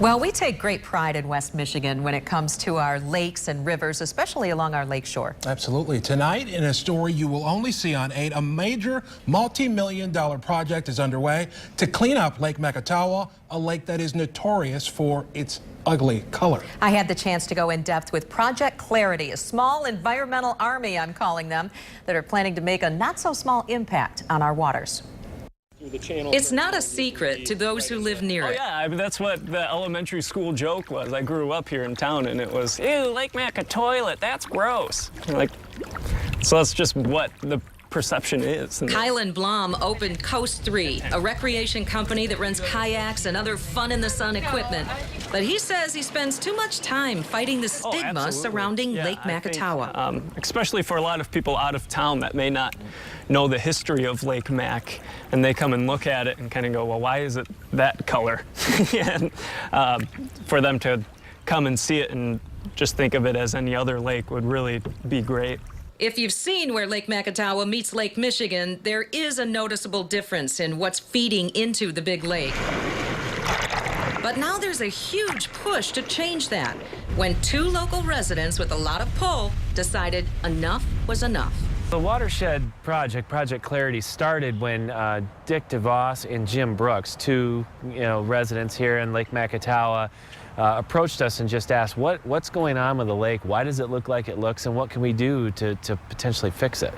Well, we take great pride in West Michigan when it comes to our lakes and rivers, especially along our lakeshore. Absolutely. Tonight, in a story you will only see on 8, a major multi-million-dollar project is underway to clean up Lake Macatawa, a lake that is notorious for its ugly color. I had the chance to go in depth with Project Clarity, a small environmental army, I'm calling them, that are planning to make a not-so-small impact on our waters. It's not a secret to those who live near it. Oh, yeah, I mean, that's what the elementary school joke was. I grew up here in town, and it was, ew, Lake Macatoilet, that's gross. Like, so that's just what the perception is. Kylan Blom opened Coast 3, a recreation company that rents kayaks and other fun-in-the-sun equipment. But he says he spends too much time fighting the stigma surrounding Lake Macatawa. Especially for a lot of people out of town that may not know the history of Lake Mac, and they come and look at it and kind of go, well, why is it that color? And for them to come and see it and just think of it as any other lake would really be great. If you've seen where Lake Macatawa meets Lake Michigan, there is a noticeable difference in what's feeding into the big lake. But now there's a huge push to change that when 2 local residents with a lot of pull decided enough was enough. The watershed project, Project Clarity, started when Dick DeVos and Jim Brooks, 2 residents here in Lake Macatawa, approached us and just asked, what's going on with the lake? Why does it look like it looks, and what can we do to potentially fix it?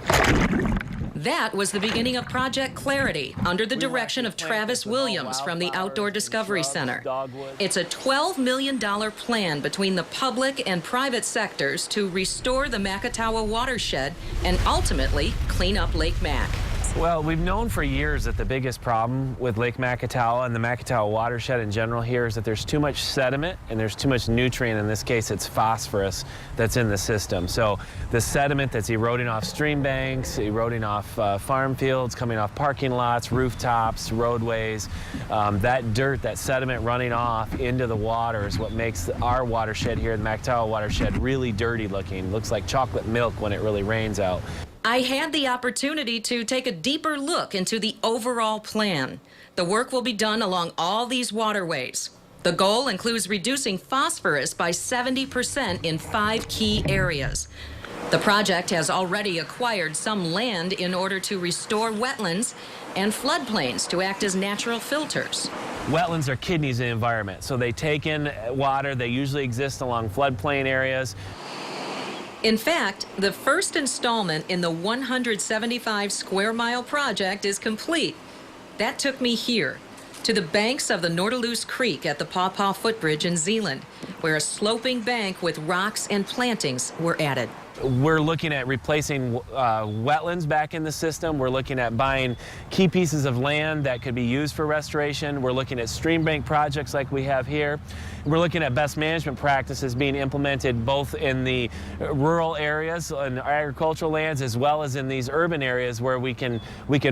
That was the beginning of Project Clarity, under the direction of Travis Williams from the Outdoor Discovery Center. It's a $12 million plan between the public and private sectors to restore the Macatawa watershed and ultimately clean up Lake Mac. Well, we've known for years that the biggest problem with Lake Macatawa and the Macatawa watershed in general here is that there's too much sediment and there's too much nutrient. In this case, it's phosphorus that's in the system. So the sediment that's eroding off stream banks, eroding off farm fields, coming off parking lots, rooftops, roadways, that dirt, that sediment running off into the water is what makes our watershed here, the Macatawa watershed, really dirty looking. Looks like chocolate milk when it really rains out. I had the opportunity to take a deeper look into the overall plan. The work will be done along all these waterways. The goal includes reducing phosphorus by 70% in 5 key areas. The project has already acquired some land in order to restore wetlands and floodplains to act as natural filters. Wetlands are kidneys in the environment, so they take in water. They usually exist along floodplain areas. In fact, the first installment in the 175 square mile project is complete. That took me here, to the banks of the Nautilus Creek at the Paw Paw Footbridge in Zeeland, where a sloping bank with rocks and plantings were added. We're looking at replacing wetlands back in the system. We're looking at buying key pieces of land that could be used for restoration. We're looking at stream bank projects like we have here. We're looking at best management practices being implemented both in the rural areas and agricultural lands, as well as in these urban areas where we can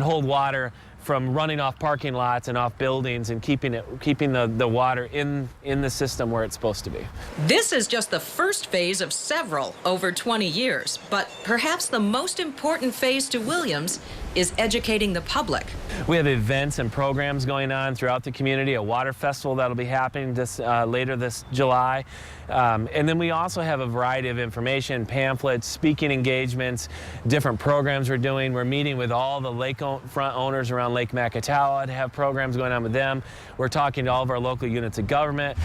hold water from running off parking lots and off buildings and keeping the water in the system where it's supposed to be. This is just the first phase of several over 20 years, but perhaps the most important phase to Williams is educating the public. We have events and programs going on throughout the community, a water festival that'll be happening later this July. And then we also have a variety of information, pamphlets, speaking engagements, different programs we're doing. We're meeting with all the lakefront owners around Lake Macatawa to have programs going on with them. We're talking to all of our local units of government.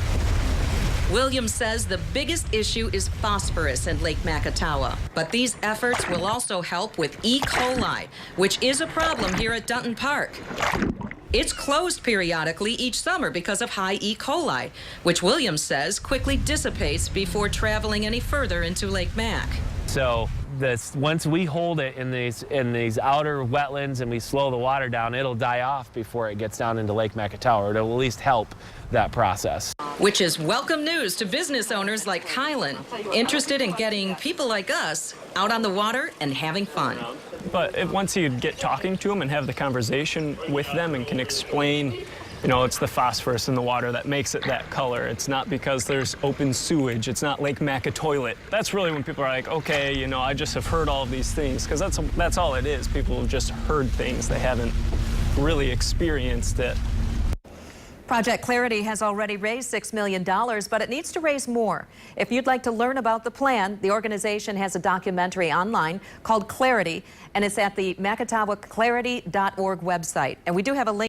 Williams says the biggest issue is phosphorus in Lake Macatawa, but these efforts will also help with E. coli, which is a problem here at Dunton Park. It's closed periodically each summer because of high E. coli, which Williams says quickly dissipates before traveling any further into Lake Mac. So once we hold it in these outer wetlands and we slow the water down, it'll die off before it gets down into Lake Macatawa, or it'll at least help that process. Which is welcome news to business owners like Kylan, interested in getting people like us out on the water and having fun. But once you get talking to them and have the conversation with them and can explain, it's the phosphorus in the water that makes it that color. It's not because there's open sewage. It's not Lake Macatoilet. That's really when people are like, okay, I just have heard all of these things, because that's all it is. People have just heard things. They haven't really experienced it. Project Clarity has already raised $6 million, but it needs to raise more. If you'd like to learn about the plan, the organization has a documentary online called Clarity, and it's at the macatawaclarity.org website. And we do have a link